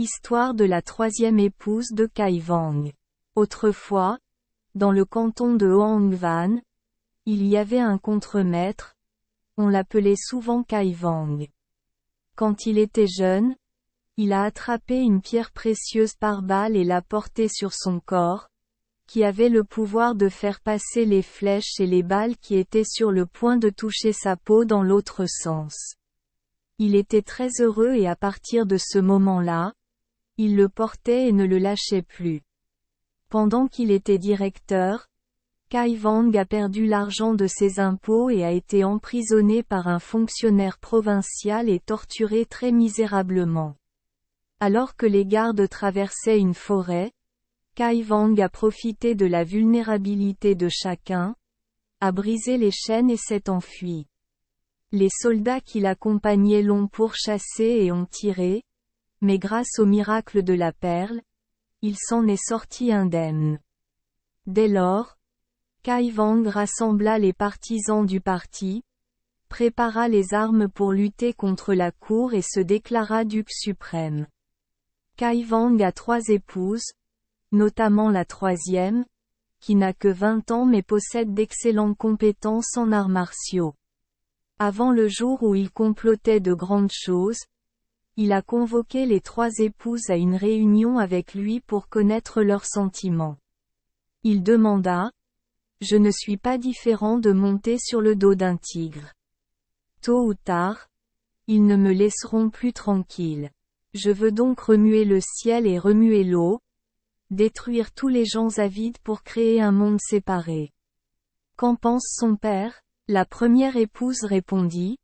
Histoire de la troisième épouse de Cai Wang. Autrefois, dans le canton de Hoangvan, il y avait un contremaître, on l'appelait souvent Cai Wang. Quand il était jeune, il a attrapé une pierre précieuse par balle et l'a portée sur son corps, qui avait le pouvoir de faire passer les flèches et les balles qui étaient sur le point de toucher sa peau dans l'autre sens. Il était très heureux et à partir de ce moment-là, il le portait et ne le lâchait plus. Pendant qu'il était directeur, Cai Wang a perdu l'argent de ses impôts et a été emprisonné par un fonctionnaire provincial et torturé très misérablement. Alors que les gardes traversaient une forêt, Cai Wang a profité de la vulnérabilité de chacun, a brisé les chaînes et s'est enfui. Les soldats qui l'accompagnaient l'ont pourchassé et ont tiré, mais grâce au miracle de la perle, il s'en est sorti indemne. Dès lors, Cai Wang rassembla les partisans du parti, prépara les armes pour lutter contre la cour et se déclara duc suprême. Cai Wang a 3 épouses, notamment la troisième, qui n'a que 20 ans mais possède d'excellentes compétences en arts martiaux. Avant le jour où il complotait de grandes choses, il a convoqué les 3 épouses à une réunion avec lui pour connaître leurs sentiments. Il demanda: « Je ne suis pas différent de monter sur le dos d'un tigre. Tôt ou tard, ils ne me laisseront plus tranquille. Je veux donc remuer le ciel et remuer l'eau, détruire tous les gens avides pour créer un monde séparé. » Qu'en pense son père? La première épouse répondit: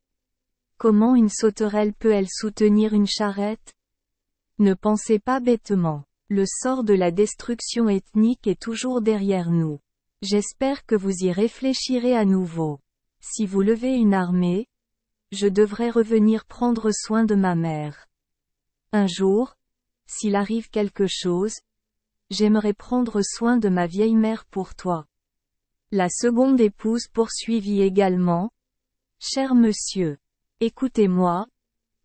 « Comment une sauterelle peut-elle soutenir une charrette? Ne pensez pas bêtement. Le sort de la destruction ethnique est toujours derrière nous. J'espère que vous y réfléchirez à nouveau. Si vous levez une armée, je devrais revenir prendre soin de ma mère. Un jour, s'il arrive quelque chose, j'aimerais prendre soin de ma vieille mère pour toi. » La seconde épouse poursuivit également: « Cher monsieur, écoutez-moi,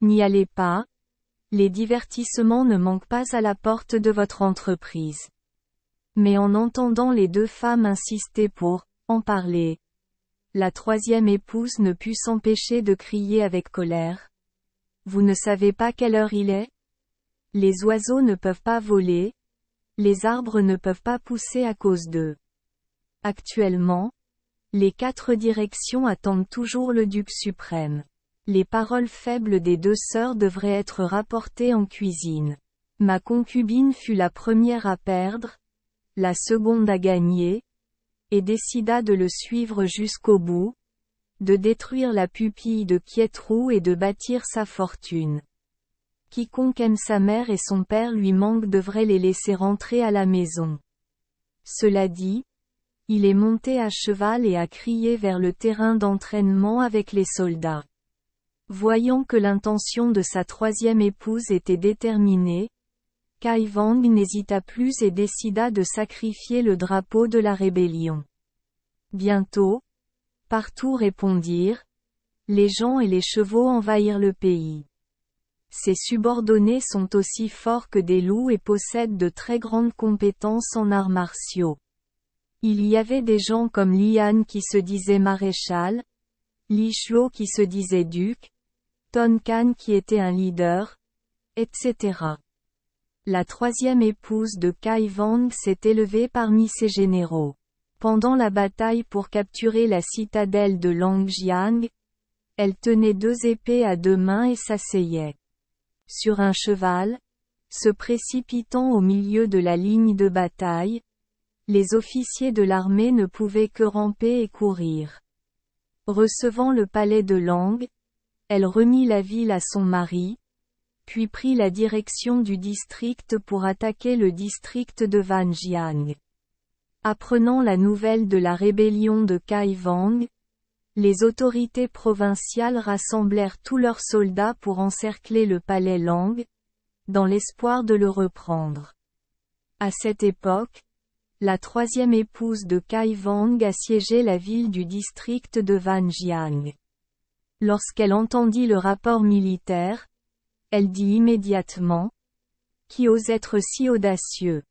n'y allez pas, les divertissements ne manquent pas à la porte de votre entreprise. » Mais en entendant les 2 femmes insister pour en parler, la troisième épouse ne put s'empêcher de crier avec colère: « Vous ne savez pas quelle heure il est? Les oiseaux ne peuvent pas voler, les arbres ne peuvent pas pousser à cause d'eux. Actuellement, les 4 directions attendent toujours le duc suprême. Les paroles faibles des 2 sœurs devraient être rapportées en cuisine. Ma concubine fut la première à perdre, la seconde à gagner, et décida de le suivre jusqu'au bout, de détruire la pupille de Kietrou et de bâtir sa fortune. Quiconque aime sa mère et son père lui manque devrait les laisser rentrer à la maison. » Cela dit, il est monté à cheval et a crié vers le terrain d'entraînement avec les soldats. Voyant que l'intention de sa troisième épouse était déterminée, Cai Wang n'hésita plus et décida de sacrifier le drapeau de la rébellion. Bientôt, partout répondirent: « Les gens et les chevaux envahirent le pays. Ses subordonnés sont aussi forts que des loups et possèdent de très grandes compétences en arts martiaux. » Il y avait des gens comme Lian qui se disait maréchal, Li Shuo qui se disait duc, Ton Can qui était un leader, etc. La troisième épouse de Cai Wang s'est élevée parmi ses généraux. Pendant la bataille pour capturer la citadelle de Langjiang, elle tenait 2 épées à 2 mains et s'asseyait sur un cheval, se précipitant au milieu de la ligne de bataille. Les officiers de l'armée ne pouvaient que ramper et courir. Recevant le palais de Lang, elle remit la ville à son mari, puis prit la direction du district pour attaquer le district de Wanjiang. Apprenant la nouvelle de la rébellion de Cai Wang, les autorités provinciales rassemblèrent tous leurs soldats pour encercler le palais Lang, dans l'espoir de le reprendre. À cette époque, la troisième épouse de Cai Wang assiégeait la ville du district de Wanjiang. Lorsqu'elle entendit le rapport militaire, elle dit immédiatement: Qui ose être si audacieux?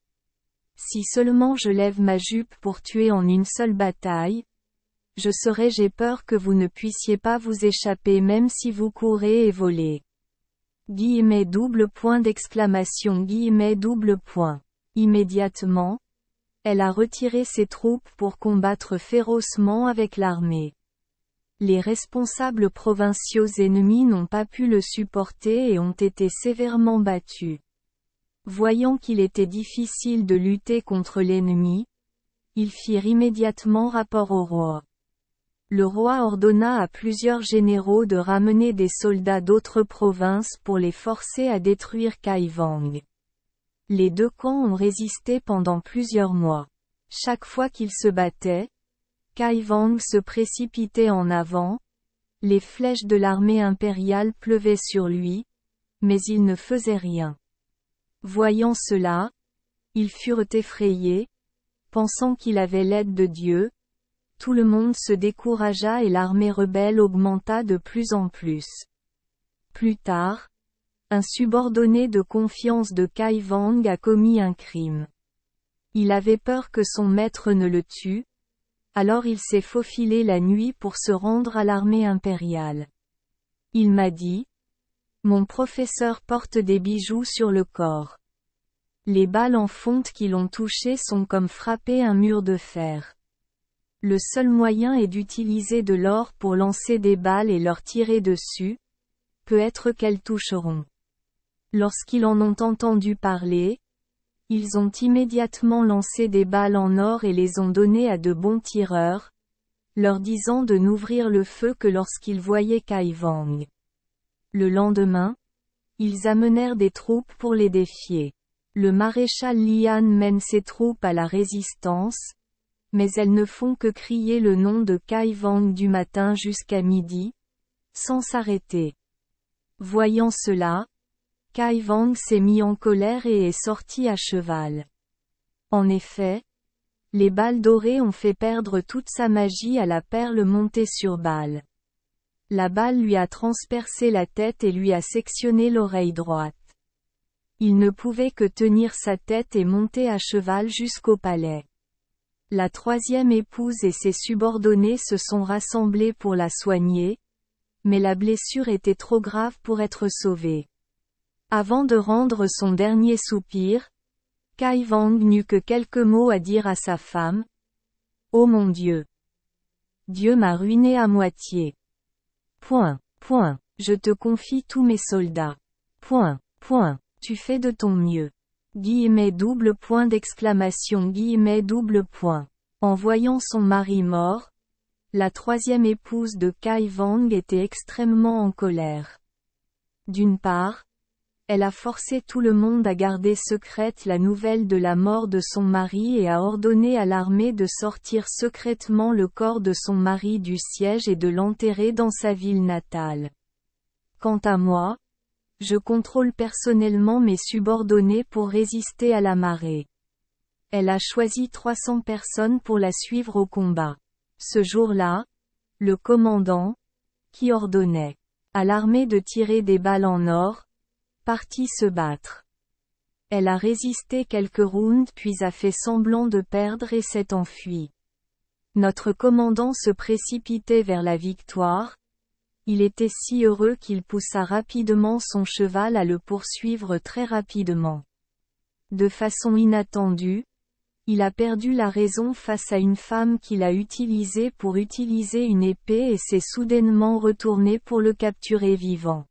Si seulement je lève ma jupe pour tuer en une seule bataille, j'ai peur que vous ne puissiez pas vous échapper même si vous courez et volez. Double point d'exclamation. Double point. Immédiatement, elle a retiré ses troupes pour combattre férocement avec l'armée. Les responsables provinciaux ennemis n'ont pas pu le supporter et ont été sévèrement battus. Voyant qu'il était difficile de lutter contre l'ennemi, ils firent immédiatement rapport au roi. Le roi ordonna à plusieurs généraux de ramener des soldats d'autres provinces pour les forcer à détruire Kaivang. Les deux camps ont résisté pendant plusieurs mois. Chaque fois qu'ils se battaient, Kaivang se précipitait en avant, les flèches de l'armée impériale pleuvaient sur lui, mais il ne faisait rien. Voyant cela, ils furent effrayés, pensant qu'il avait l'aide de Dieu. Tout le monde se découragea et l'armée rebelle augmenta de plus en plus. Plus tard, un subordonné de confiance de Kaivang a commis un crime. Il avait peur que son maître ne le tue, alors il s'est faufilé la nuit pour se rendre à l'armée impériale. Il m'a dit: mon professeur porte des bijoux sur le corps. Les balles en fonte qui l'ont touché sont comme frapper un mur de fer. Le seul moyen est d'utiliser de l'or pour lancer des balles et leur tirer dessus. Peut-être qu'elles toucheront. Lorsqu'ils en ont entendu parler, ils ont immédiatement lancé des balles en or et les ont données à de bons tireurs, leur disant de n'ouvrir le feu que lorsqu'ils voyaient Kaivang. Le lendemain, ils amenèrent des troupes pour les défier. Le maréchal Lian mène ses troupes à la résistance, mais elles ne font que crier le nom de Kaivang du matin jusqu'à midi, sans s'arrêter. Voyant cela, Kaivang s'est mis en colère et est sorti à cheval. En effet, les balles dorées ont fait perdre toute sa magie à la perle montée sur balle. La balle lui a transpercé la tête et lui a sectionné l'oreille droite. Il ne pouvait que tenir sa tête et monter à cheval jusqu'au palais. La troisième épouse et ses subordonnés se sont rassemblés pour la soigner, mais la blessure était trop grave pour être sauvée. Avant de rendre son dernier soupir, Kaivang n'eut que quelques mots à dire à sa femme. « Oh mon Dieu! Dieu m'a ruiné à moitié. Je te confie tous mes soldats. Tu fais de ton mieux. » Double point d'exclamation. Double point. En voyant son mari mort, la troisième épouse de Kaivang était extrêmement en colère. D'une part, elle a forcé tout le monde à garder secrète la nouvelle de la mort de son mari et a ordonné à l'armée de sortir secrètement le corps de son mari du siège et de l'enterrer dans sa ville natale. Quant à moi, je contrôle personnellement mes subordonnés pour résister à la marée. Elle a choisi 300 personnes pour la suivre au combat. Ce jour-là, le commandant, qui ordonnait à l'armée de tirer des balles en or, partit se battre. Elle a résisté quelques rounds puis a fait semblant de perdre et s'est enfuie. Notre commandant se précipitait vers la victoire. Il était si heureux qu'il poussa rapidement son cheval à le poursuivre très rapidement. De façon inattendue, il a perdu la raison face à une femme qu'il a utilisée pour utiliser une épée et s'est soudainement retournée pour le capturer vivant.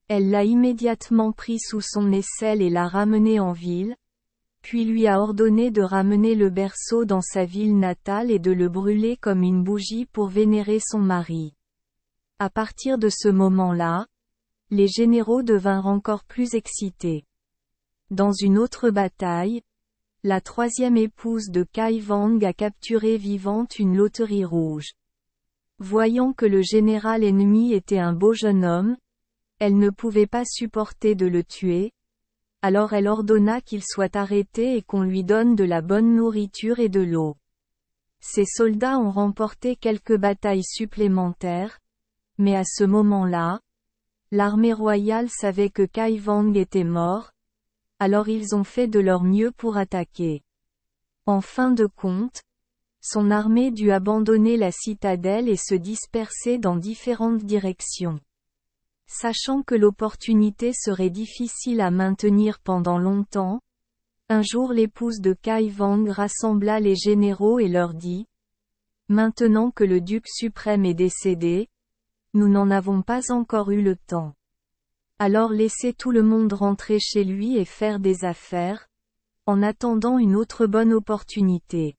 Elle l'a immédiatement pris sous son aisselle et l'a ramené en ville, puis lui a ordonné de ramener le berceau dans sa ville natale et de le brûler comme une bougie pour vénérer son mari. À partir de ce moment-là, les généraux devinrent encore plus excités. Dans une autre bataille, la troisième épouse de Kaivang a capturé vivante une loterie rouge. Voyant que le général ennemi était un beau jeune homme, elle ne pouvait pas supporter de le tuer, alors elle ordonna qu'il soit arrêté et qu'on lui donne de la bonne nourriture et de l'eau. Ses soldats ont remporté quelques batailles supplémentaires, mais à ce moment-là, l'armée royale savait que Kaivang était mort, alors ils ont fait de leur mieux pour attaquer. En fin de compte, son armée dut abandonner la citadelle et se disperser dans différentes directions. Sachant que l'opportunité serait difficile à maintenir pendant longtemps, un jour l'épouse de Kai Wang rassembla les généraux et leur dit « Maintenant que le duc suprême est décédé, nous n'en avons pas encore eu le temps. Alors laissez tout le monde rentrer chez lui et faire des affaires, en attendant une autre bonne opportunité. »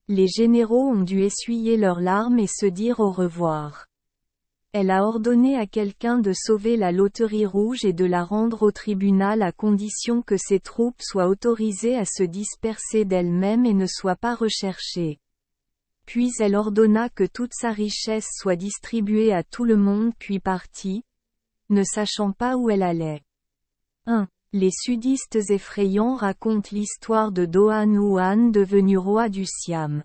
Les généraux ont dû essuyer leurs larmes et se dire au revoir. Elle a ordonné à quelqu'un de sauver la loterie rouge et de la rendre au tribunal à condition que ses troupes soient autorisées à se disperser d'elles-mêmes et ne soient pas recherchées. Puis elle ordonna que toute sa richesse soit distribuée à tout le monde puis partit, ne sachant pas où elle allait. 1. Les sudistes effrayants racontent l'histoire de Doan Huan devenu roi du Siam.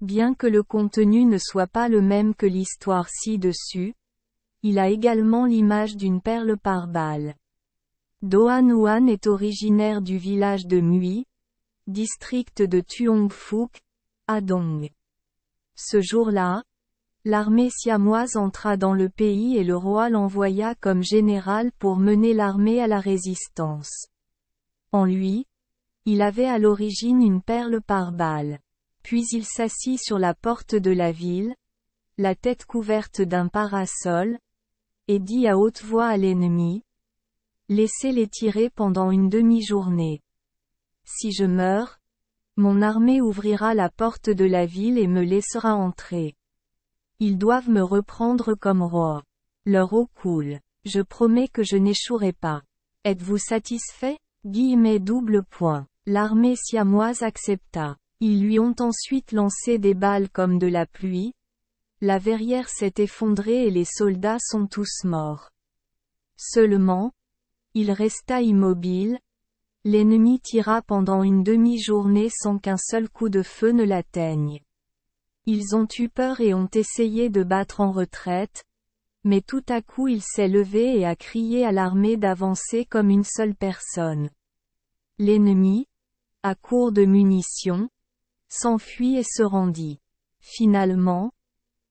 Bien que le contenu ne soit pas le même que l'histoire ci-dessus, il a également l'image d'une perle par balle. Doan Huan est originaire du village de Mui, district de Tuong Phuc, à Dong. Ce jour-là, l'armée siamoise entra dans le pays et le roi l'envoya comme général pour mener l'armée à la résistance. En lui, il avait à l'origine une perle par balle. Puis il s'assit sur la porte de la ville, la tête couverte d'un parasol, et dit à haute voix à l'ennemi, « Laissez-les tirer pendant une demi-journée. Si je meurs, mon armée ouvrira la porte de la ville et me laissera entrer. Ils doivent me reprendre comme roi. Leur eau coule. Je promets que je n'échouerai pas. Êtes-vous satisfait ? » L'armée siamoise accepta. Ils lui ont ensuite lancé des balles comme de la pluie. La verrière s'est effondrée et les soldats sont tous morts. Seulement, il resta immobile. L'ennemi tira pendant une demi-journée sans qu'un seul coup de feu ne l'atteigne. Ils ont eu peur et ont essayé de battre en retraite, mais tout à coup il s'est levé et a crié à l'armée d'avancer comme une seule personne. L'ennemi, à court de munitions, s'enfuit et se rendit. Finalement,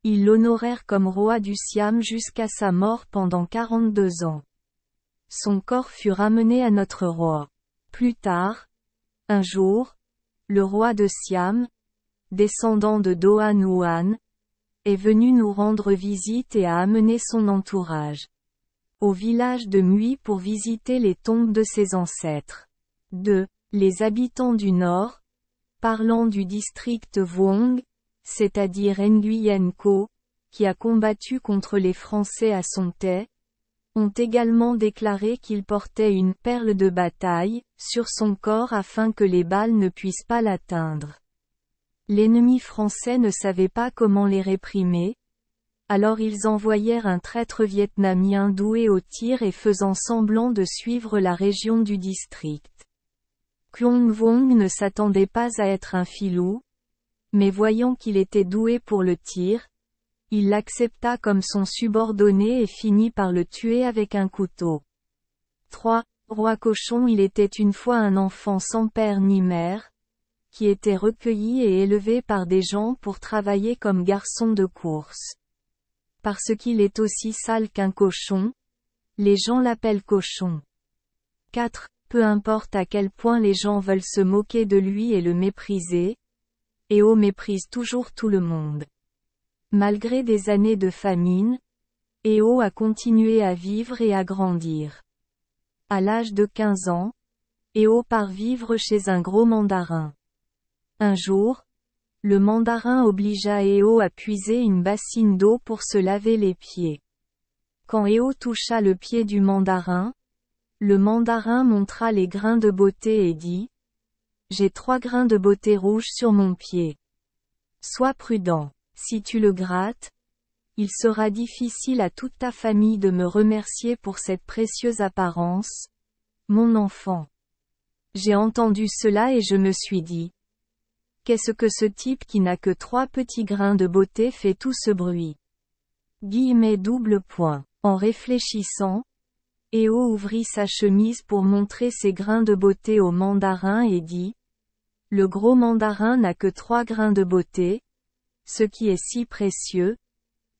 ils l'honorèrent comme roi du Siam jusqu'à sa mort pendant 42 ans. Son corps fut ramené à notre roi. Plus tard, un jour, le roi de Siam, descendant de Doan Huan, est venu nous rendre visite et a amené son entourage au village de Mui pour visiter les tombes de ses ancêtres. 2. Les habitants du Nord, parlant du district Vuong, c'est-à-dire Nguyen Co, qui a combattu contre les Français à Son Tay, ont également déclaré qu'il portait une perle de bataille sur son corps afin que les balles ne puissent pas l'atteindre. L'ennemi français ne savait pas comment les réprimer, alors ils envoyèrent un traître vietnamien doué au tir et faisant semblant de suivre la région du district. Quong Vuong ne s'attendait pas à être un filou, mais voyant qu'il était doué pour le tir, il l'accepta comme son subordonné et finit par le tuer avec un couteau. 3. Roi Cochon. Il était une fois un enfant sans père ni mère, qui était recueilli et élevé par des gens pour travailler comme garçon de course. Parce qu'il est aussi sale qu'un cochon, les gens l'appellent Cochon. 4. Peu importe à quel point les gens veulent se moquer de lui et le mépriser, Eo méprise toujours tout le monde. Malgré des années de famine, Eo a continué à vivre et à grandir. À l'âge de 15 ans, Eo part vivre chez un gros mandarin. Un jour, le mandarin obligea Eo à puiser une bassine d'eau pour se laver les pieds. Quand Eo toucha le pied du mandarin, le mandarin montra les grains de beauté et dit « J'ai 3 grains de beauté rouges sur mon pied. Sois prudent, si tu le grattes, il sera difficile à toute ta famille de me remercier pour cette précieuse apparence, mon enfant. » J'ai entendu cela et je me suis dit « Qu'est-ce que ce type qui n'a que 3 petits grains de beauté fait tout ce bruit ?» En réfléchissant, Éo ouvrit sa chemise pour montrer ses grains de beauté au mandarin et dit: Le gros mandarin n'a que 3 grains de beauté, ce qui est si précieux,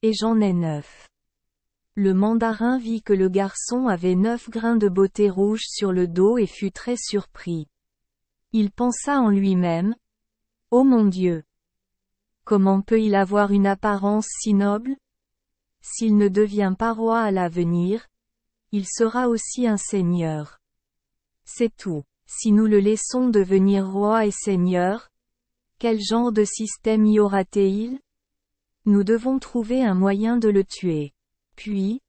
et j'en ai 9. Le mandarin vit que le garçon avait 9 grains de beauté rouge sur le dos et fut très surpris. Il pensa en lui-même: Oh mon Dieu! Comment peut-il avoir une apparence si noble? S'il ne devient pas roi à l'avenir, il sera aussi un seigneur. C'est tout. Si nous le laissons devenir roi et seigneur, quel genre de système y aura-t-il? Nous devons trouver un moyen de le tuer. Puis,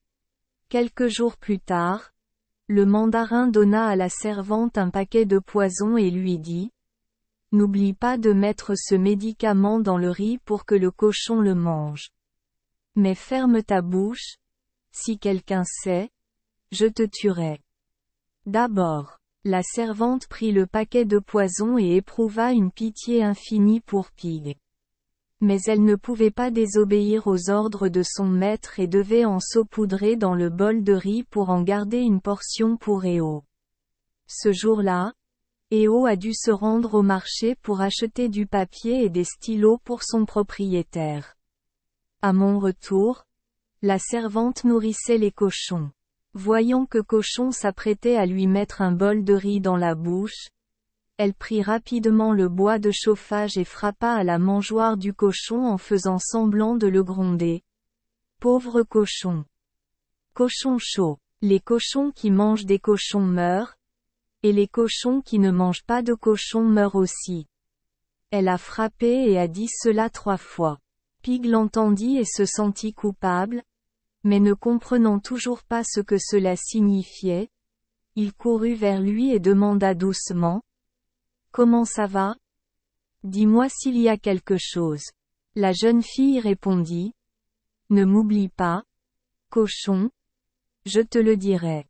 quelques jours plus tard, le mandarin donna à la servante un paquet de poison et lui dit: N'oublie pas de mettre ce médicament dans le riz pour que le cochon le mange. Mais ferme ta bouche, si quelqu'un sait, je te tuerai. D'abord, la servante prit le paquet de poison et éprouva une pitié infinie pour Pig. Mais elle ne pouvait pas désobéir aux ordres de son maître et devait en saupoudrer dans le bol de riz pour en garder une portion pour Éo. Ce jour-là, Éo a dû se rendre au marché pour acheter du papier et des stylos pour son propriétaire. À mon retour, la servante nourrissait les cochons. Voyant que Cochon s'apprêtait à lui mettre un bol de riz dans la bouche, elle prit rapidement le bois de chauffage et frappa à la mangeoire du cochon en faisant semblant de le gronder. Pauvre cochon! Cochon chaud! Les cochons qui mangent des cochons meurent, et les cochons qui ne mangent pas de cochons meurent aussi. Elle a frappé et a dit cela 3 fois. Pig l'entendit et se sentit coupable, mais ne comprenant toujours pas ce que cela signifiait, il courut vers lui et demanda doucement: Comment ça va? Dis-moi s'il y a quelque chose. La jeune fille répondit: Ne m'oublie pas, cochon. Je te le dirai.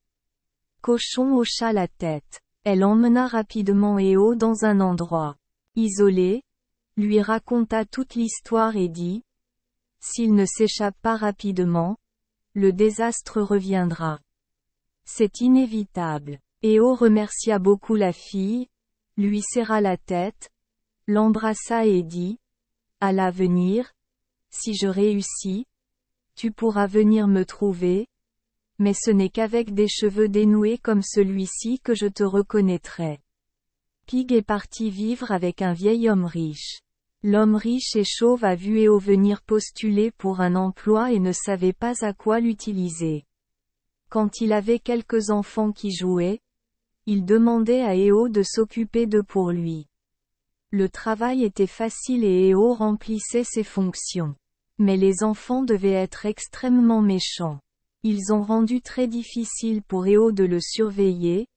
Cochon hocha la tête. Elle emmena rapidement Éo dans un endroit isolé, lui raconta toute l'histoire et dit: S'il ne s'échappe pas rapidement, le désastre reviendra. C'est inévitable. Éo remercia beaucoup la fille, lui serra la tête, l'embrassa et dit: À l'avenir, si je réussis, tu pourras venir me trouver, mais ce n'est qu'avec des cheveux dénoués comme celui-ci que je te reconnaîtrai. Pig est parti vivre avec un vieil homme riche. L'homme riche et chauve a vu Éo venir postuler pour un emploi et ne savait pas à quoi l'utiliser. Quand il avait quelques enfants qui jouaient, il demandait à Éo de s'occuper d'eux pour lui. Le travail était facile et Éo remplissait ses fonctions. Mais les enfants devaient être extrêmement méchants. Ils ont rendu très difficile pour Éo de le surveiller,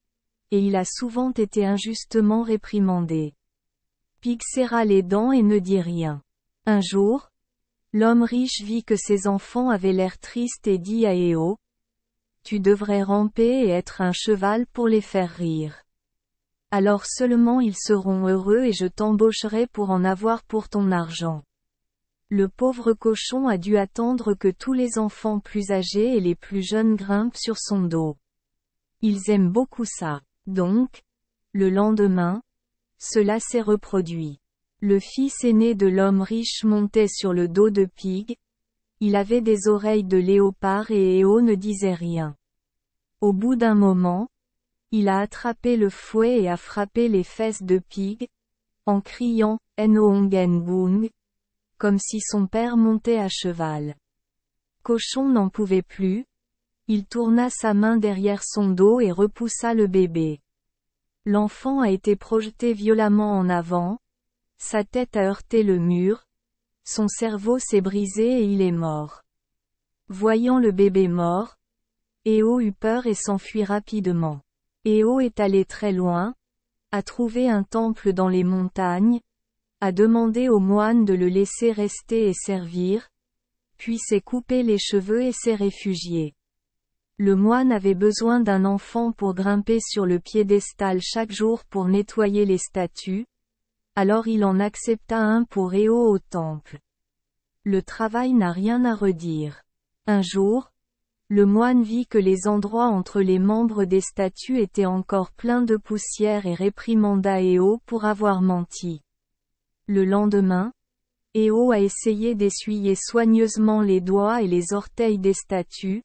et il a souvent été injustement réprimandé. Pig serra les dents et ne dit rien. Un jour, l'homme riche vit que ses enfants avaient l'air tristes et dit à Éo: Tu devrais ramper et être un cheval pour les faire rire. Alors seulement ils seront heureux et je t'embaucherai pour en avoir pour ton argent. Le pauvre cochon a dû attendre que tous les enfants plus âgés et les plus jeunes grimpent sur son dos. Ils aiment beaucoup ça. Donc, le lendemain, cela s'est reproduit. Le fils aîné de l'homme riche montait sur le dos de Pig. Il avait des oreilles de léopard et Éo ne disait rien. Au bout d'un moment, il a attrapé le fouet et a frappé les fesses de Pig, en criant « Enoongenboong », comme si son père montait à cheval. Cochon n'en pouvait plus. Il tourna sa main derrière son dos et repoussa le bébé. L'enfant a été projeté violemment en avant, sa tête a heurté le mur, son cerveau s'est brisé et il est mort. Voyant le bébé mort, Éo eut peur et s'enfuit rapidement. Éo est allé très loin, a trouvé un temple dans les montagnes, a demandé aux moines de le laisser rester et servir, puis s'est coupé les cheveux et s'est réfugié. Le moine avait besoin d'un enfant pour grimper sur le piédestal chaque jour pour nettoyer les statues, alors il en accepta un pour Éo au temple. Le travail n'a rien à redire. Un jour, Le moine vit que les endroits entre les membres des statues étaient encore pleins de poussière et réprimanda Éo pour avoir menti. Le lendemain, Éo a essayé d'essuyer soigneusement les doigts et les orteils des statues,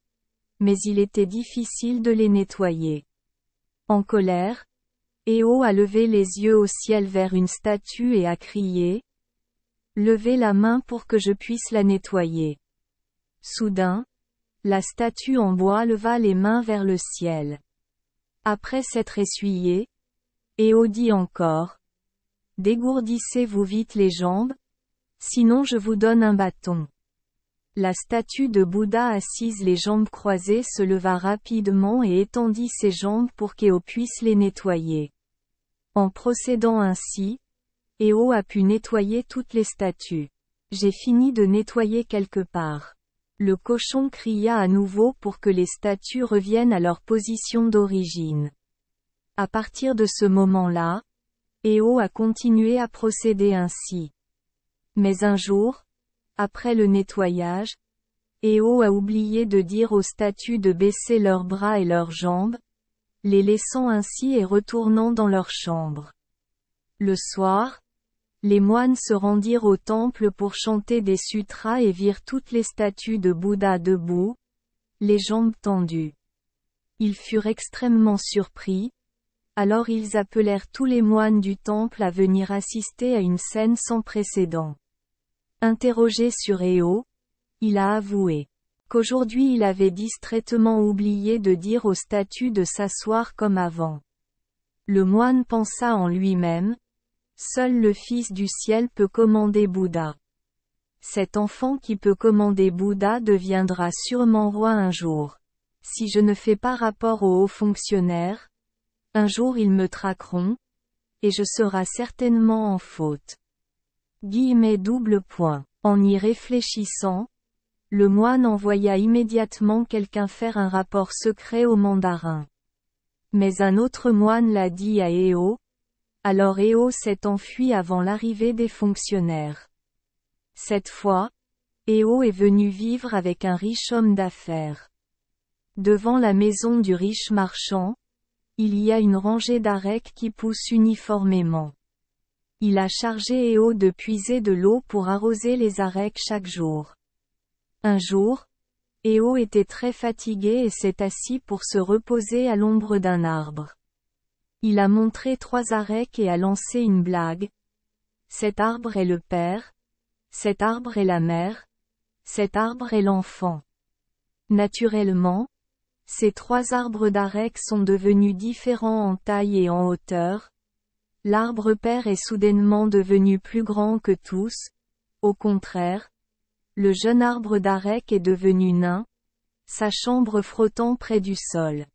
mais il était difficile de les nettoyer. En colère, Éo a levé les yeux au ciel vers une statue et a crié « Levez la main pour que je puisse la nettoyer. » Soudain, la statue en bois leva les mains vers le ciel. Après s'être essuyé, Éo dit encore « Dégourdissez-vous vite les jambes, sinon je vous donne un bâton. » La statue de Bouddha assise les jambes croisées se leva rapidement et étendit ses jambes pour qu'Éo puisse les nettoyer. En procédant ainsi, Éo a pu nettoyer toutes les statues. J'ai fini de nettoyer quelque part. Le cochon cria à nouveau pour que les statues reviennent à leur position d'origine. À partir de ce moment-là, Éo a continué à procéder ainsi. Mais un jour, après le nettoyage, Éo a oublié de dire aux statues de baisser leurs bras et leurs jambes, les laissant ainsi et retournant dans leur chambre. Le soir, les moines se rendirent au temple pour chanter des sutras et virent toutes les statues de Bouddha debout, les jambes tendues. Ils furent extrêmement surpris, alors ils appelèrent tous les moines du temple à venir assister à une scène sans précédent. Interrogé sur Éo, il a avoué qu'aujourd'hui il avait distraitement oublié de dire aux statues de s'asseoir comme avant. Le moine pensa en lui-même, seul le Fils du ciel peut commander Bouddha. Cet enfant qui peut commander Bouddha deviendra sûrement roi un jour. Si je ne fais pas rapport aux hauts fonctionnaires, un jour ils me traqueront, et je serai certainement en faute. En y réfléchissant, le moine envoya immédiatement quelqu'un faire un rapport secret au mandarin. Mais un autre moine l'a dit à Éo, alors Éo s'est enfui avant l'arrivée des fonctionnaires. Cette fois, Éo est venu vivre avec un riche homme d'affaires. Devant la maison du riche marchand, il y a une rangée d'arecs qui poussent uniformément. Il a chargé Éo de puiser de l'eau pour arroser les arecs chaque jour. Un jour, Éo était très fatigué et s'est assis pour se reposer à l'ombre d'un arbre. Il a montré 3 arecs et a lancé une blague. Cet arbre est le père, cet arbre est la mère, cet arbre est l'enfant. Naturellement, ces 3 arbres d'arecs sont devenus différents en taille et en hauteur. L'arbre père est soudainement devenu plus grand que tous. Au contraire, le jeune arbre d'arec est devenu nain, sa chambre frottant près du sol.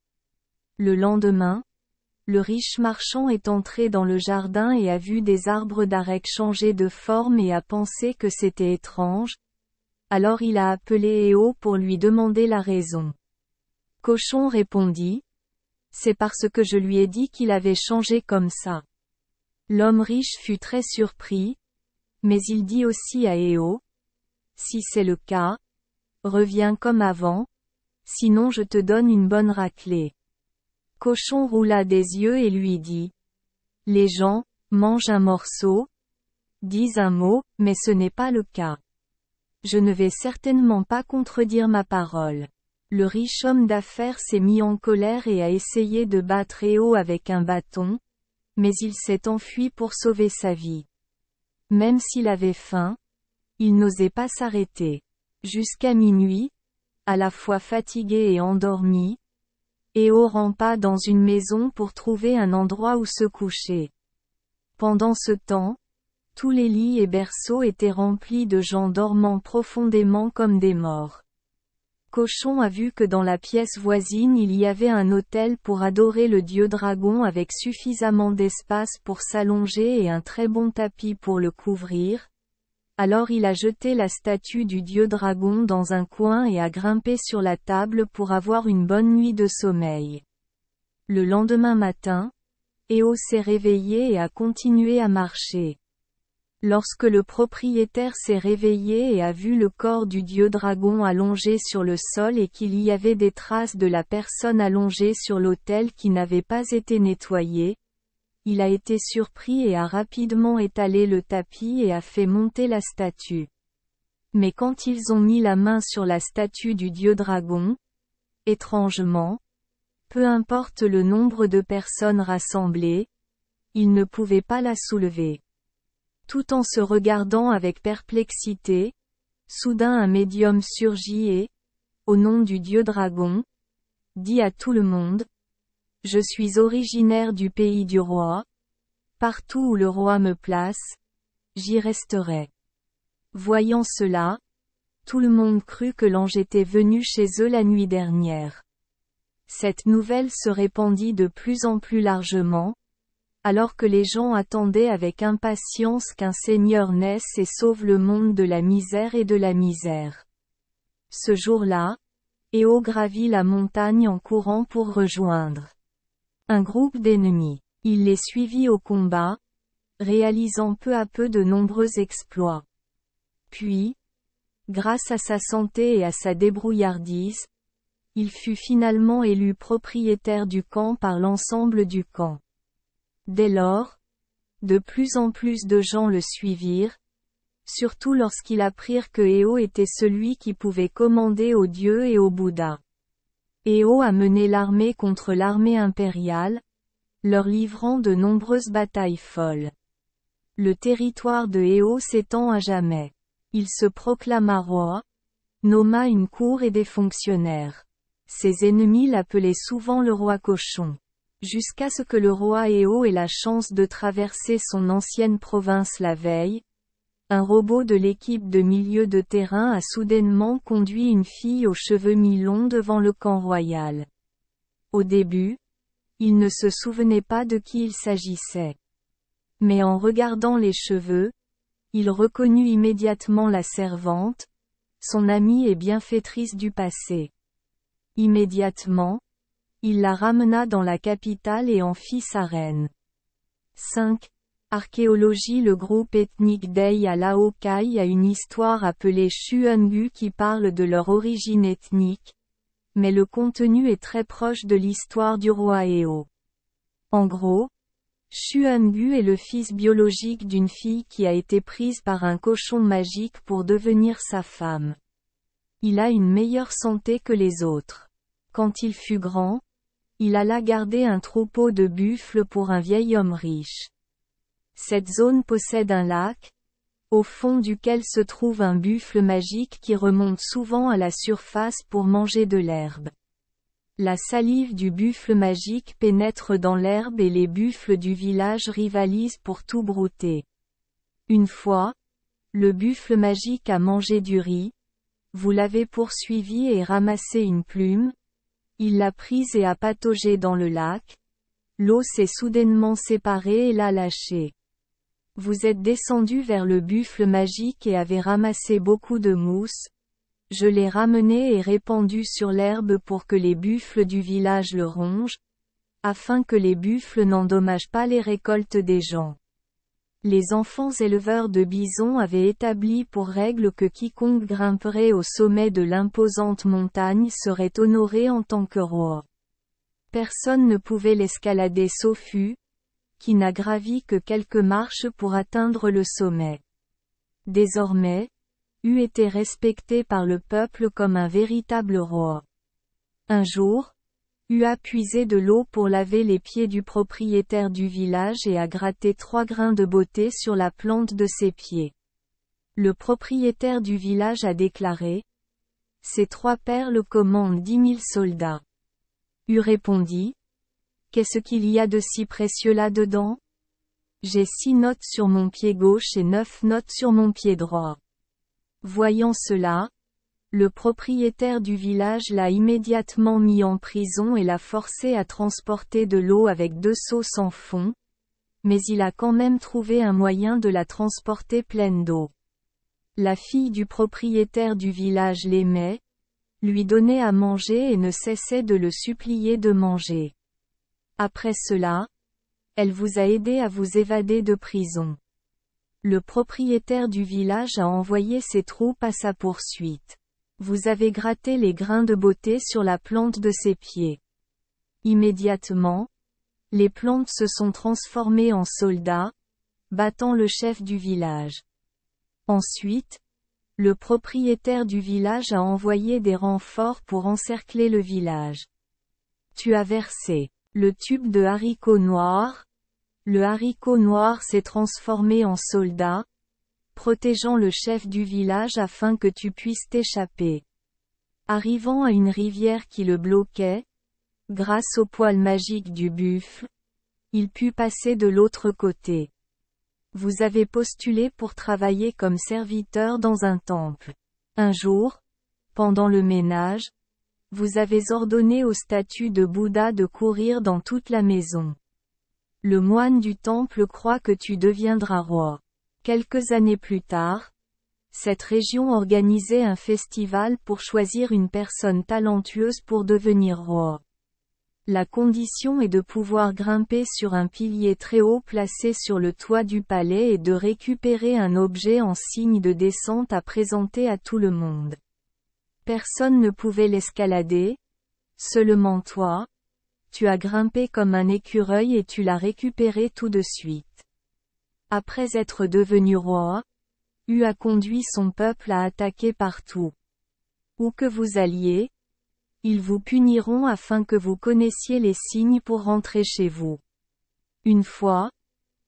Le lendemain, le riche marchand est entré dans le jardin et a vu des arbres d'arec changer de forme et a pensé que c'était étrange. Alors il a appelé Éo pour lui demander la raison. Cochon répondit, « C'est parce que je lui ai dit qu'il avait changé comme ça. » L'homme riche fut très surpris, mais il dit aussi à Éo, « Si c'est le cas, reviens comme avant, sinon je te donne une bonne raclée. » Cochon roula des yeux et lui dit, « Les gens mangent un morceau, disent un mot, mais ce n'est pas le cas. Je ne vais certainement pas contredire ma parole. » Le riche homme d'affaires s'est mis en colère et a essayé de battre Éo avec un bâton, mais il s'est enfui pour sauver sa vie. Même s'il avait faim, il n'osait pas s'arrêter. Jusqu'à minuit, à la fois fatigué et endormi, Éo rampa dans une maison pour trouver un endroit où se coucher. Pendant ce temps, tous les lits et berceaux étaient remplis de gens dormant profondément comme des morts. Cochon a vu que dans la pièce voisine il y avait un autel pour adorer le dieu dragon avec suffisamment d'espace pour s'allonger et un très bon tapis pour le couvrir. Alors il a jeté la statue du dieu dragon dans un coin et a grimpé sur la table pour avoir une bonne nuit de sommeil. Le lendemain matin, Éo s'est réveillé et a continué à marcher. Lorsque le propriétaire s'est réveillé et a vu le corps du dieu dragon allongé sur le sol et qu'il y avait des traces de la personne allongée sur l'autel qui n'avait pas été nettoyé, il a été surpris et a rapidement étalé le tapis et a fait monter la statue. Mais quand ils ont mis la main sur la statue du dieu dragon, étrangement, peu importe le nombre de personnes rassemblées, ils ne pouvaient pas la soulever. Tout en se regardant avec perplexité, soudain un médium surgit et, au nom du dieu dragon, dit à tout le monde: « Je suis originaire du pays du roi. Partout où le roi me place, j'y resterai. » Voyant cela, tout le monde crut que l'ange était venu chez eux la nuit dernière. Cette nouvelle se répandit de plus en plus largement, alors que les gens attendaient avec impatience qu'un Seigneur naisse et sauve le monde de la misère et de la misère. Ce jour-là, Éo gravit la montagne en courant pour rejoindre un groupe d'ennemis. Il les suivit au combat, réalisant peu à peu de nombreux exploits. Puis, grâce à sa santé et à sa débrouillardise, il fut finalement élu propriétaire du camp par l'ensemble du camp. Dès lors, de plus en plus de gens le suivirent, surtout lorsqu'ils apprirent que Éo était celui qui pouvait commander aux dieux et au Bouddha. Éo a mené l'armée contre l'armée impériale, leur livrant de nombreuses batailles folles. Le territoire de Éo s'étend à jamais. Il se proclama roi, nomma une cour et des fonctionnaires. Ses ennemis l'appelaient souvent le roi cochon. Jusqu'à ce que le roi Éo ait la chance de traverser son ancienne province la veille, un robot de l'équipe de milieu de terrain a soudainement conduit une fille aux cheveux mi-longs devant le camp royal. Au début, il ne se souvenait pas de qui il s'agissait. Mais en regardant les cheveux, il reconnut immédiatement la servante, son amie et bienfaitrice du passé. Immédiatement, il la ramena dans la capitale et en fit sa reine. 5. Archéologie. Le groupe ethnique Dei à Laokai a une histoire appelée Xuangu qui parle de leur origine ethnique, mais le contenu est très proche de l'histoire du roi Éo. En gros, Xuangu est le fils biologique d'une fille qui a été prise par un cochon magique pour devenir sa femme. Il a une meilleure santé que les autres. Quand il fut grand, il alla garder un troupeau de buffles pour un vieil homme riche. Cette zone possède un lac, au fond duquel se trouve un buffle magique qui remonte souvent à la surface pour manger de l'herbe. La salive du buffle magique pénètre dans l'herbe et les buffles du village rivalisent pour tout brouter. Une fois, le buffle magique a mangé du riz, vous l'avez poursuivi et ramassé une plume, il l'a prise et a pataugé dans le lac, l'eau s'est soudainement séparée et l'a lâchée. Vous êtes descendu vers le buffle magique et avez ramassé beaucoup de mousse, je l'ai ramené et répandu sur l'herbe pour que les buffles du village le rongent, afin que les buffles n'endommagent pas les récoltes des gens. Les enfants éleveurs de bisons avaient établi pour règle que quiconque grimperait au sommet de l'imposante montagne serait honoré en tant que roi. Personne ne pouvait l'escalader sauf U, qui n'a gravi que quelques marches pour atteindre le sommet. Désormais, U était respecté par le peuple comme un véritable roi. Un jour, U a puisé de l'eau pour laver les pieds du propriétaire du village et a gratté 3 grains de beauté sur la plante de ses pieds. Le propriétaire du village a déclaré: « Ces 3 perles commandent 10 000 soldats. » U répondit: « Qu'est-ce qu'il y a de si précieux là-dedans? J'ai 6 notes sur mon pied gauche et 9 notes sur mon pied droit. » Voyant cela, le propriétaire du village l'a immédiatement mis en prison et l'a forcé à transporter de l'eau avec 2 seaux sans fond, mais il a quand même trouvé un moyen de la transporter pleine d'eau. La fille du propriétaire du village l'aimait, lui donnait à manger et ne cessait de le supplier de manger. Après cela, elle vous a aidé à vous évader de prison. Le propriétaire du village a envoyé ses troupes à sa poursuite. Vous avez gratté les grains de beauté sur la plante de ses pieds. Immédiatement, les plantes se sont transformées en soldats, battant le chef du village. Ensuite, le propriétaire du village a envoyé des renforts pour encercler le village. Tu as versé le tube de haricots noirs. Le haricot noir s'est transformé en soldat, protégeant le chef du village afin que tu puisses t'échapper. Arrivant à une rivière qui le bloquait, grâce au poil magique du buffle, il put passer de l'autre côté. Vous avez postulé pour travailler comme serviteur dans un temple. Un jour, pendant le ménage, vous avez ordonné aux statues de Bouddha de courir dans toute la maison. Le moine du temple croit que tu deviendras roi. Quelques années plus tard, cette région organisait un festival pour choisir une personne talentueuse pour devenir roi. La condition est de pouvoir grimper sur un pilier très haut placé sur le toit du palais et de récupérer un objet en signe de descente à présenter à tout le monde. Personne ne pouvait l'escalader, seulement toi. Tu as grimpé comme un écureuil et tu l'as récupéré tout de suite. Après être devenu roi, Hu a conduit son peuple à attaquer partout. Où que vous alliez, ils vous puniront afin que vous connaissiez les signes pour rentrer chez vous. Une fois,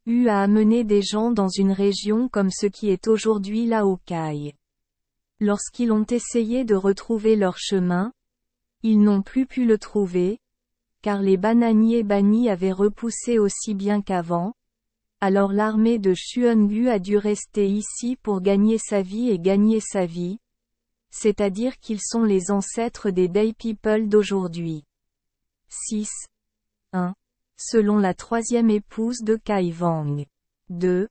Hu a amené des gens dans une région comme ce qui est aujourd'hui la Hawkeye. Lorsqu'ils ont essayé de retrouver leur chemin, ils n'ont plus pu le trouver, car les bananiers bannis avaient repoussé aussi bien qu'avant. Alors l'armée de Xuangu a dû rester ici pour gagner sa vie et gagner sa vie. C'est-à-dire qu'ils sont les ancêtres des Bay People d'aujourd'hui. 6. 1. Selon la troisième épouse de Kai Wang. 2.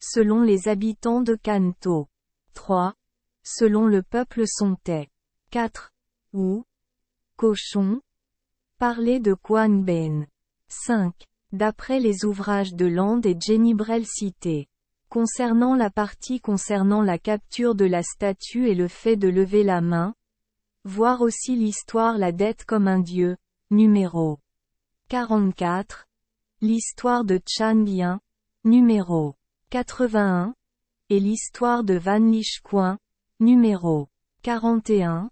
Selon les habitants de Kanto. 3. Selon le peuple Sontai. 4. Ou. Cochon. Parler de Quan Ben. 5. D'après les ouvrages de Land et Jenny Brel cités. Concernant la partie concernant la capture de la statue et le fait de lever la main, voir aussi l'histoire La dette comme un dieu, numéro 44, l'histoire de Chan Bien, numéro 81, et l'histoire de Van Lichcoin, numéro 41,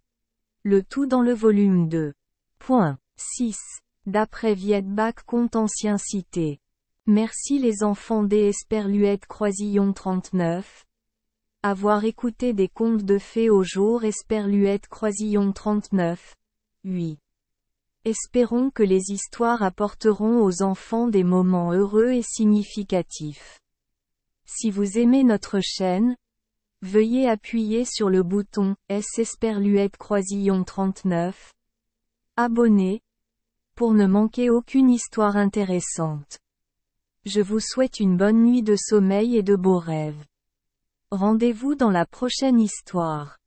le tout dans le volume 2. Point 6. D'après Viet Bac Conte ancien cité. Merci les enfants des Esperluette Croisillon 39. Avoir écouté des contes de fées au jour Esperluette Croisillon 39. 8. Espérons que les histoires apporteront aux enfants des moments heureux et significatifs. Si vous aimez notre chaîne, veuillez appuyer sur le bouton S Esperluette Croisillon 39. Abonner, pour ne manquer aucune histoire intéressante. Je vous souhaite une bonne nuit de sommeil et de beaux rêves. Rendez-vous dans la prochaine histoire.